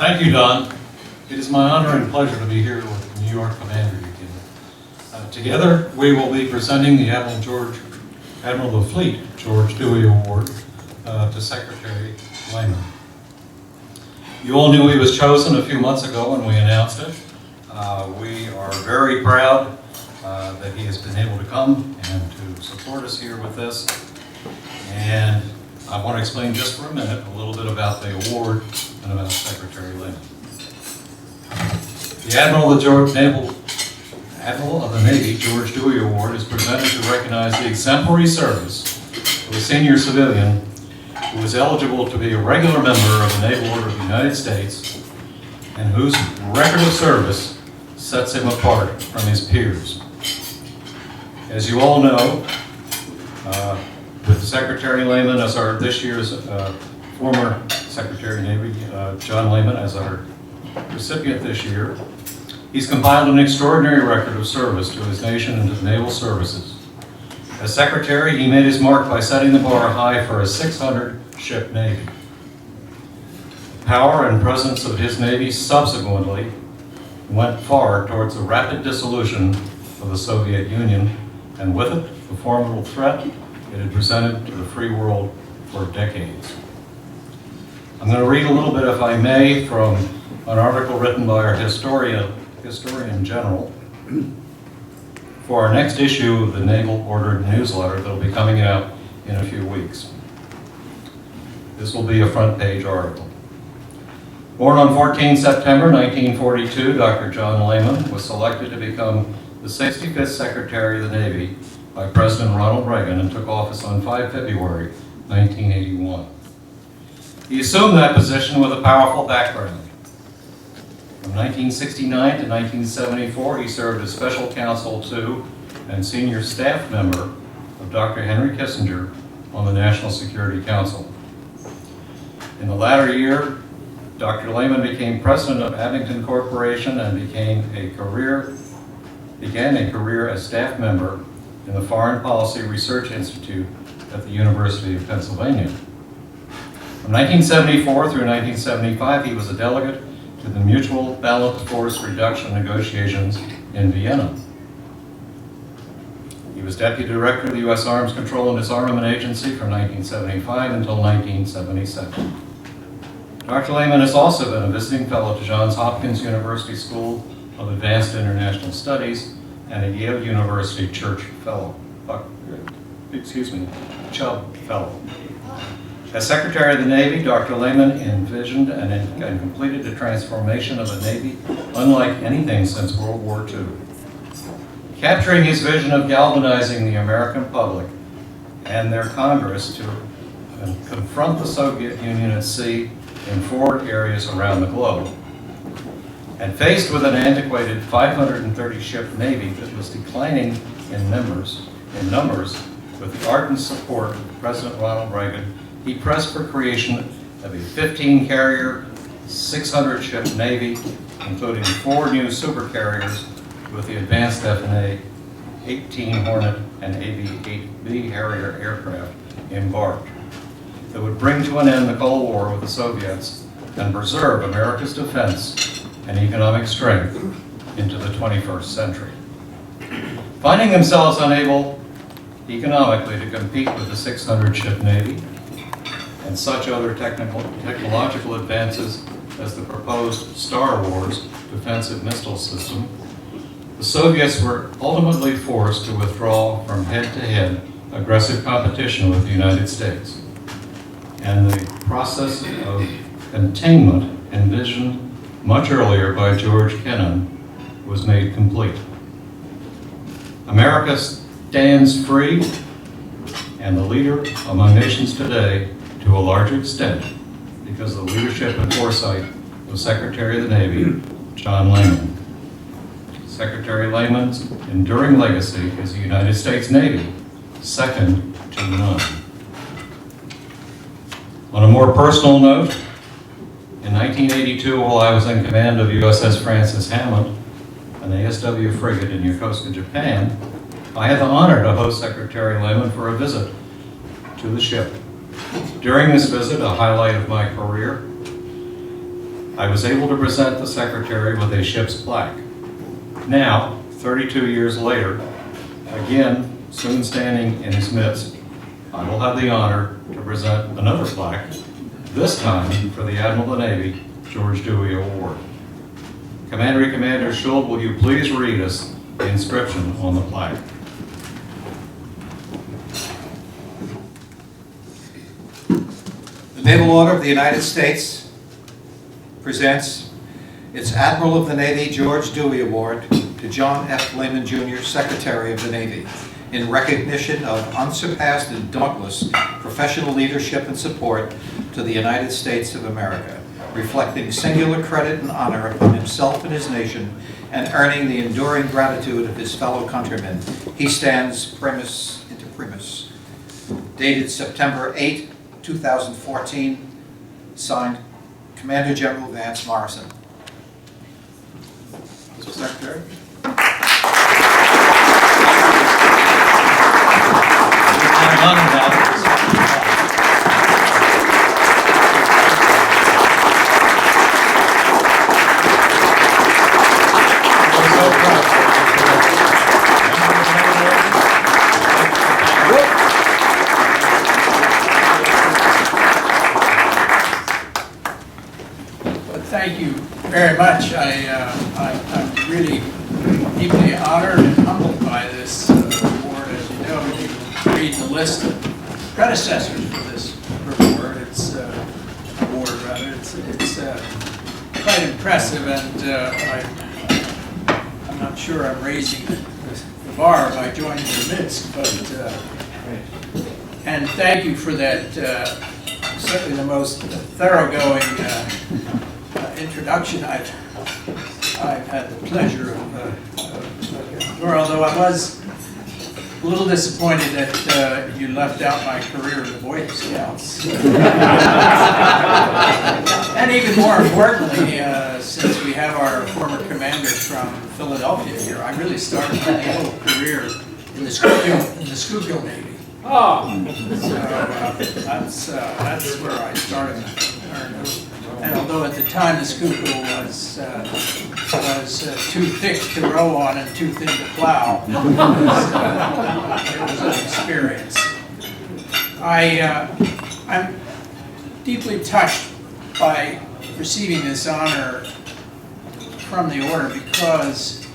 Thank you, Don. It is my honor and pleasure to be here with the New York Commander Union. Together, we will be presenting the Admiral of the Fleet, George Dewey Award to Secretary Lehman. You all knew he was chosen a few months ago when we announced it. We are very proud that he has been able to come and to support us here with this. And I want to explain just for a minute a little bit about the award and about Secretary Lehman. The Admiral of the Navy, George Dewey Award, is presented to recognize the exemplary service of a senior civilian who is eligible to be a regular member of the Naval Order of the United States and whose record of service sets him apart from his peers. As you all know, with Secretary Lehman as this year's former Secretary of Navy, John Lehman, as our recipient this year, he's compiled an extraordinary record of service to his nation and to the naval services. As Secretary, he made his mark by setting the bar high for a 600-ship Navy. The power and presence of his Navy subsequently went far towards the rapid dissolution of the Soviet Union, and with it, the formidable threat it had presented to the free world for decades. I'm going to read a little bit, if I may, from an article written by our historian general for our next issue of the Naval Order newsletter that will be coming out in a few weeks. This will be a front page article. Born on 14 September 1942, Dr. John Lehman was selected to become the 65th Secretary of the Navy by President Ronald Reagan and took office on 5 February 1981. He assumed that position with a powerful background. From 1969 to 1974, he served as special counsel to and senior staff member of Dr. Henry Kissinger on the National Security Council. In the latter year, Dr. Lehman became president of Abington Corporation and began a career as staff member in the Foreign Policy Research Institute at the University of Pennsylvania. From 1974 through 1975, he was a delegate to the Mutual Balanced Force Reduction negotiations in Vienna. He was Deputy Director of the U.S. Arms Control and Disarmament Agency from 1975 until 1977. Dr. Lehman has also been a visiting fellow to Johns Hopkins University School of Advanced International Studies and a Yale University Chubb Fellow. As Secretary of the Navy, Dr. Lehman envisioned and completed the transformation of the Navy unlike anything since World War II. Capturing his vision of galvanizing the American public and their Congress to confront the Soviet Union at sea in 4 areas around the globe, and faced with an antiquated 530-ship Navy that was declining in numbers, with the ardent support of President Ronald Reagan, he pressed for creation of a 15-carrier, 600-ship Navy, including 4 new supercarriers with the advanced F&A 18 Hornet and AB-8B Harrier aircraft embarked, that would bring to an end the Cold War with the Soviets and preserve America's defense and economic strength into the 21st century. Finding themselves unable economically to compete with the 600-ship Navy and such other technological advances as the proposed Star Wars defensive missile system, the Soviets were ultimately forced to withdraw from head-to-head aggressive competition with the United States. And the process of containment envisioned much earlier by George Kennan was made complete. America stands free and the leader among nations today to a large extent because of the leadership and foresight of Secretary of the Navy, John Lehman. Secretary Lehman's enduring legacy is the United States Navy, second to none. On a more personal note, in 1982, while I was in command of USS Francis Hammond, an ASW frigate in Yokosuka, Japan, I had the honor to host Secretary Lehman for a visit to the ship. During this visit, a highlight of my career, I was able to present the Secretary with a ship's plaque. Now, 32 years later, again, soon standing in his midst, I will have the honor to present another plaque, this time for the Admiral of the Navy, George Dewey Award. Commander Schuld, will you please read us the inscription on the plaque? The Naval Order of the United States presents its Admiral of the Navy George Dewey Award to John F. Lehman, Jr., Secretary of the Navy, in recognition of unsurpassed and dauntless professional leadership and support to the United States of America, reflecting singular credit and honor upon himself and his nation, and earning the enduring gratitude of his fellow countrymen. He stands primus inter primus. Dated September 8, 2014, signed Commander General Vance Morrison. Mr. Secretary. Thank you very much. I'm really deeply honored and humbled by this award. As you know, you read the list of predecessors for this award. It's quite impressive, and I'm not sure I'm raising the bar by joining your midst, but and thank you for that. Certainly the most thoroughgoing introduction I've had the pleasure of although I was a little disappointed that you left out my career in the Boy Scouts. And even more importantly, since we have our former commander from Philadelphia here, I really started my naval career in the Schuylkill Navy. Oh, so that's where I started. And although at the time the Schuylkill was too thick to row on and too thin to plow, it was an experience. I'm deeply touched by receiving this honor from the order because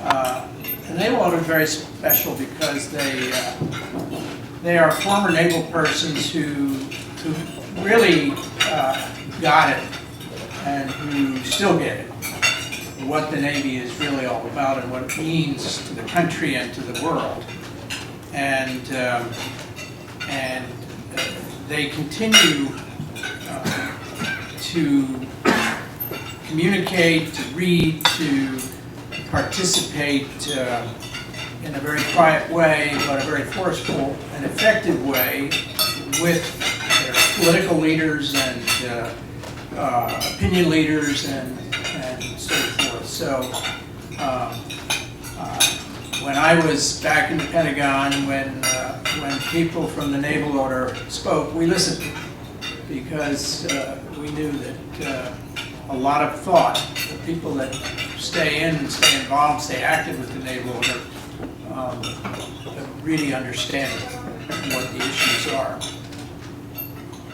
the Naval Order is very special because they are former naval persons who really got it and who still get it, what the Navy is really all about and what it means to the country and to the world. And they continue to communicate, to read, to participate in a very quiet way, but a very forceful and effective way with their political leaders and opinion leaders and so forth. So when I was back in the Pentagon, when people from the Naval Order spoke, we listened because we knew that a lot of thought, the people that stay in and stay involved, stay active with the Naval Order, really understand what the issues are.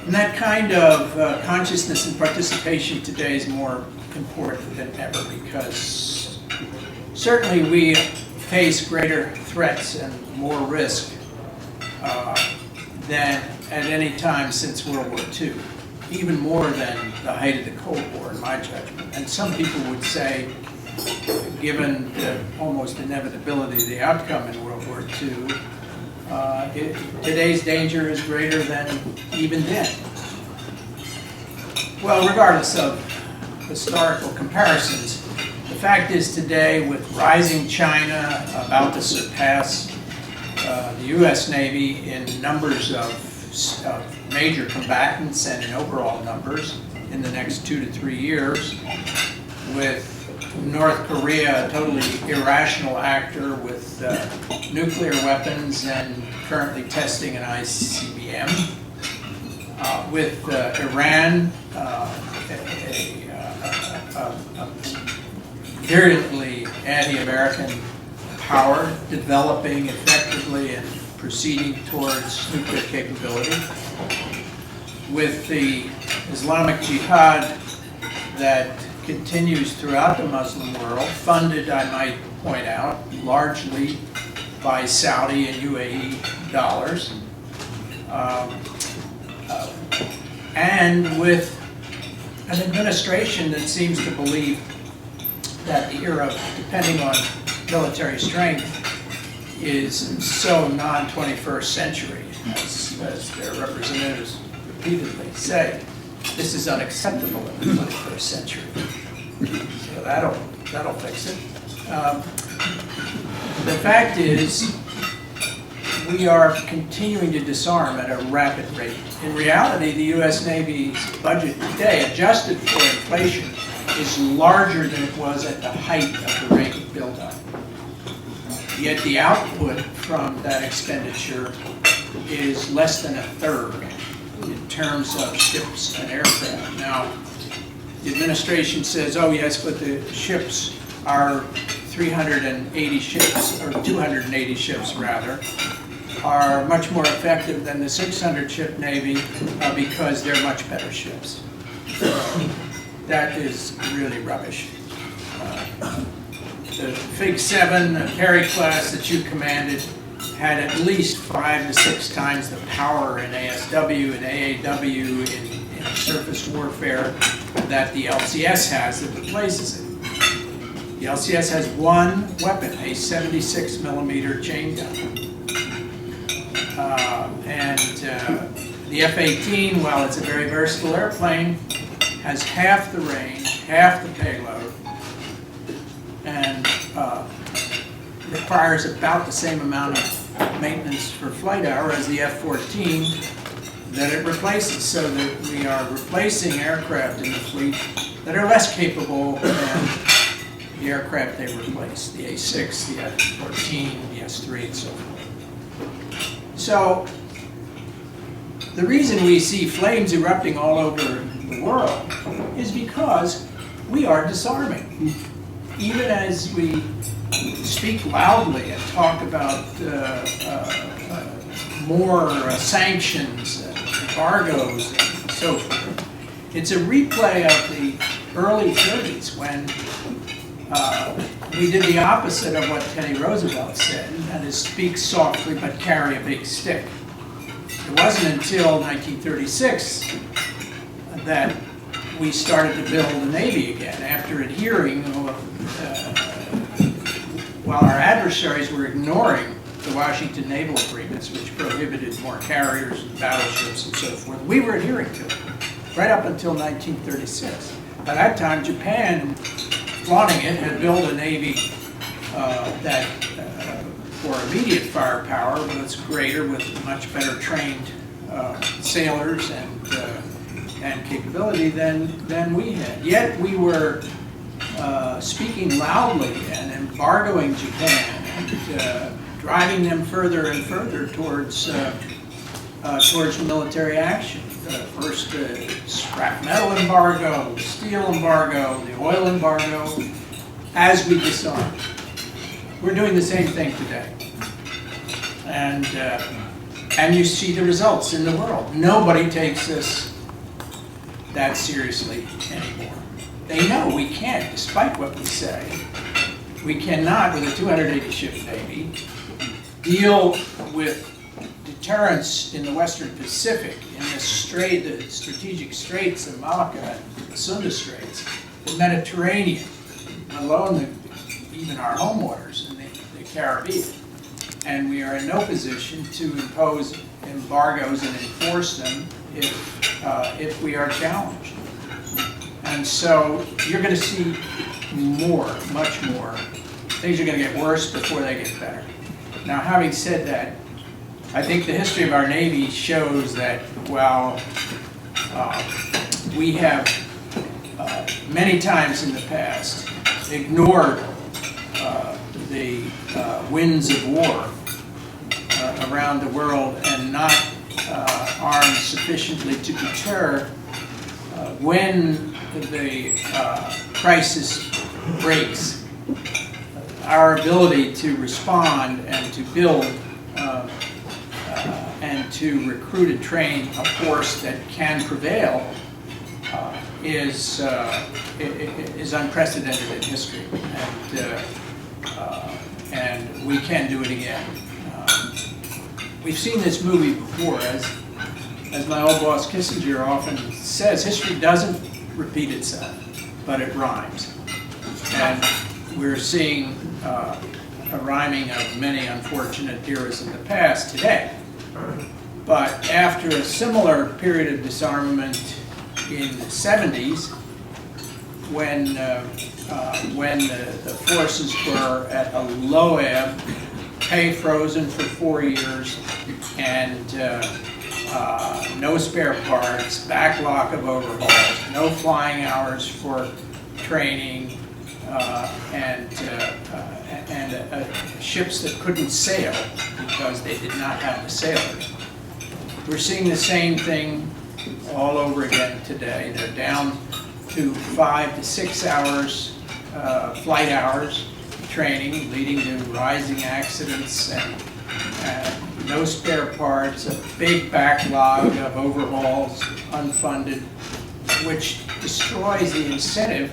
And that kind of consciousness and participation today is more important than ever because certainly we face greater threats and more risk than at any time since World War II, even more than the height of the Cold War, in my judgment. And some people would say, given the almost inevitability of the outcome in World War II, today's danger is greater than even then. Well, regardless of historical comparisons, the fact is today, with rising China about to surpass the U.S. Navy in numbers of major combatants and in overall numbers in the next 2 to 3 years, with North Korea, a totally irrational actor with nuclear weapons and currently testing an ICBM, with Iran, a a virulently anti-American power developing effectively and proceeding towards nuclear capability, with the Islamic Jihad that continues throughout the Muslim world, funded, I might point out, largely by Saudi and UAE dollars, and with an administration that seems to believe that the era, depending on military strength, is so non-21st century, as their representatives repeatedly say. This is unacceptable in the 21st century. So that'll fix it. The fact is, we are continuing to disarm at a rapid rate. In reality, the U.S. Navy's budget today, adjusted for inflation, is larger than it was at the height of the Reagan buildup. Yet the output from that expenditure is less than a third in terms of ships and aircraft. Now, the administration says, oh yes, but the ships are 380 ships, or 280 ships rather, are much more effective than the 600-ship Navy because they're much better ships. That is really rubbish. The Fig 7 Perry class that you commanded had at least 5 to 6 times the power in ASW and AAW in surface warfare that the LCS has that replaces it. The LCS has one weapon, a 76 millimeter chain gun. The F-18, while it's a very versatile airplane, has half the range, half the payload, and requires about the same amount of maintenance for flight hour as the F-14 that it replaces, so that we are replacing aircraft in the fleet that are less capable than the aircraft they replace, the A-6, the F-14, the S-3, and so forth. So, the reason we see flames erupting all over the world is because we are disarming. Even as we speak loudly and talk about more sanctions, embargoes, and so forth, it's a replay of the early 30s when we did the opposite of what Teddy Roosevelt said, and that is speak softly but carry a big stick. It wasn't until 1936 that we started to build the Navy again, after adhering, while our adversaries were ignoring the Washington Naval Agreements, which prohibited more carriers and battleships and so forth. We were adhering to it, right up until 1936. By that time, Japan, flaunting it, had built a Navy that, for immediate firepower, was greater, with much better trained sailors and capability than we had. Yet we were speaking loudly and embargoing Japan and driving them further and further towards military action. First scrap metal embargo, the steel embargo, the oil embargo, as we disarmed. We're doing the same thing today. And you see the results in the world. Nobody takes this that seriously anymore. They know we can't, despite what we say. We cannot, with a 280-ship Navy, deal with deterrence in the Western Pacific, in the strategic straits of Malacca and the Sunda Straits, the Mediterranean, alone even our home waters in the Caribbean. And we are in no position to impose embargoes and enforce them if we are challenged. And so you're going to see more, much more. Things are going to get worse before they get better. Now, having said that, I think the history of our Navy shows that while we have many times in the past ignored the winds of war around the world and not armed sufficiently to deter, when crisis breaks, our ability to respond and to build and to recruit and train a force that can prevail is unprecedented in history, and we can do it again. We've seen this movie before, as my old boss Kissinger often says, history doesn't repeat itself, but it rhymes. And we're seeing a rhyming of many unfortunate eras in the past today. But after a similar period of disarmament in the 70s, when the forces were at a low ebb, pay frozen for 4 years, and no spare parts, backlog of overhauls, no flying hours for training, and ships that couldn't sail because they did not have the sailors. We're seeing the same thing all over again today. They're down to 5 to 6 hours, flight hours training, leading to rising accidents and no spare parts, a big backlog of overhauls, unfunded, which destroys the incentive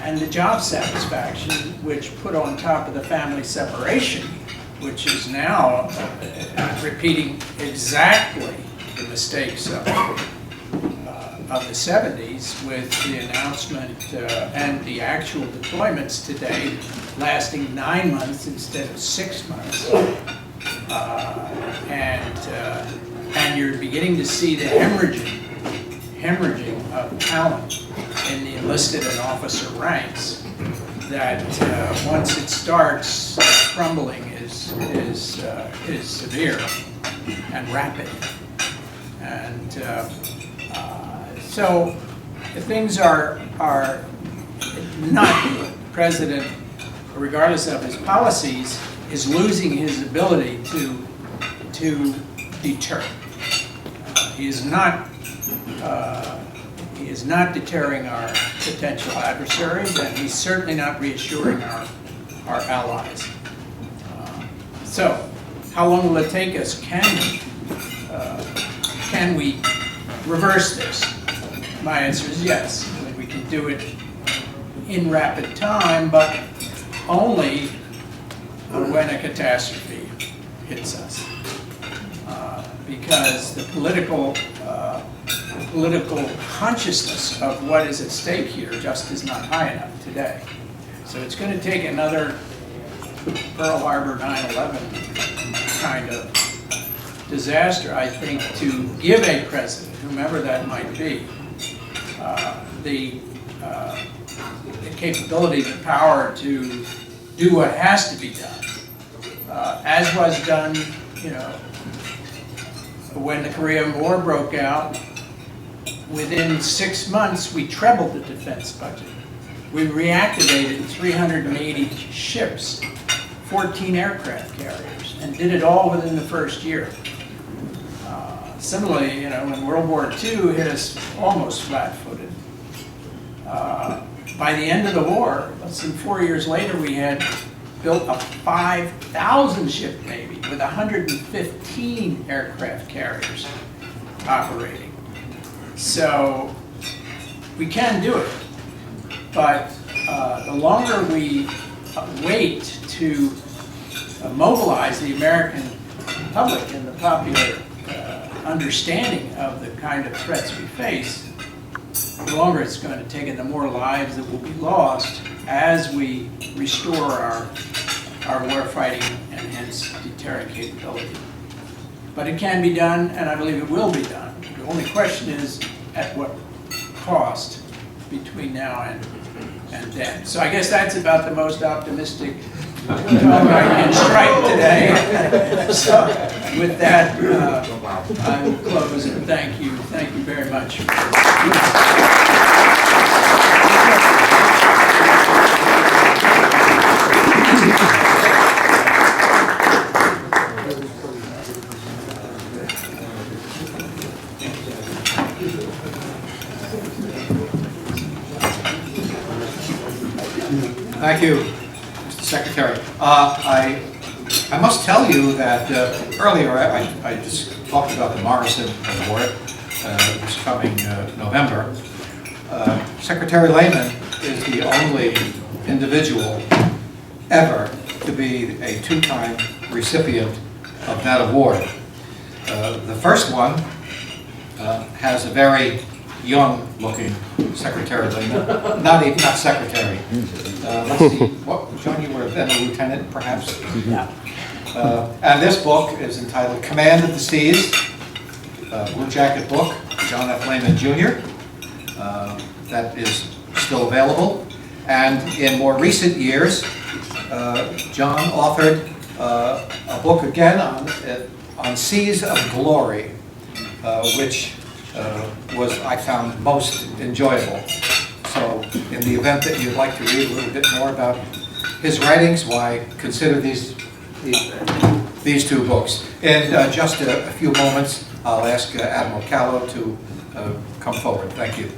and the job satisfaction, which put on top of the family separation, which is now repeating exactly the mistakes of the 70s, with the announcement and the actual deployments today lasting 9 months instead of 6 months. And you're beginning to see the hemorrhaging of talent in the enlisted and officer ranks, that once it starts, crumbling is severe and rapid. And so things are not good. The president, regardless of his policies, is losing his ability to deter. He is not deterring our potential adversaries, and he's certainly not reassuring our allies. So, how long will it take us? Can we reverse this? My answer is yes. We can do it in rapid time, but only when a catastrophe hits us. Because the political consciousness of what is at stake here just is not high enough today. So it's going to take another Pearl Harbor 9/11 kind of disaster, I think, to give a president, whomever that might be, the capability, the power to do what has to be done, as was done, when the Korean War broke out. Within 6 months, we trebled the defense budget. We reactivated 380 ships, 14 aircraft carriers, and did it all within the first year. Similarly, when World War II hit us almost flat-footed, by the end of the war, less than 4 years later, we had built a 5,000 ship Navy with 115 aircraft carriers operating. So we can do it, but the longer we wait to mobilize the American public and the popular understanding of the kind of threats we face, the longer it's going to take and the more lives that will be lost as we restore our war-fighting and hence deterrent capability. But it can be done, and I believe it will be done. The only question is at what cost between now and then. So I guess that's about the most optimistic tone I can strike today. So with that, I will close and thank you. Thank you very much. Thank you, Mr. Secretary. I must tell you that earlier I just talked about the Morrison Award, which is coming November. Secretary Lehman is the only individual ever to be a two-time recipient of that award. The first one has a very young-looking Secretary Lehman, not secretary. Let's see, John, you were then a lieutenant, perhaps? Yeah. And this book is entitled Command of the Seas, Blue Jacket book, John F. Lehman Jr. That is still available. And in more recent years, John authored a book again on Seas of Glory, which was, I found, most enjoyable. So in the event that you'd like to read a little bit more about his writings, why, consider these two books. In just a few moments, I'll ask Admiral Callow to come forward. Thank you.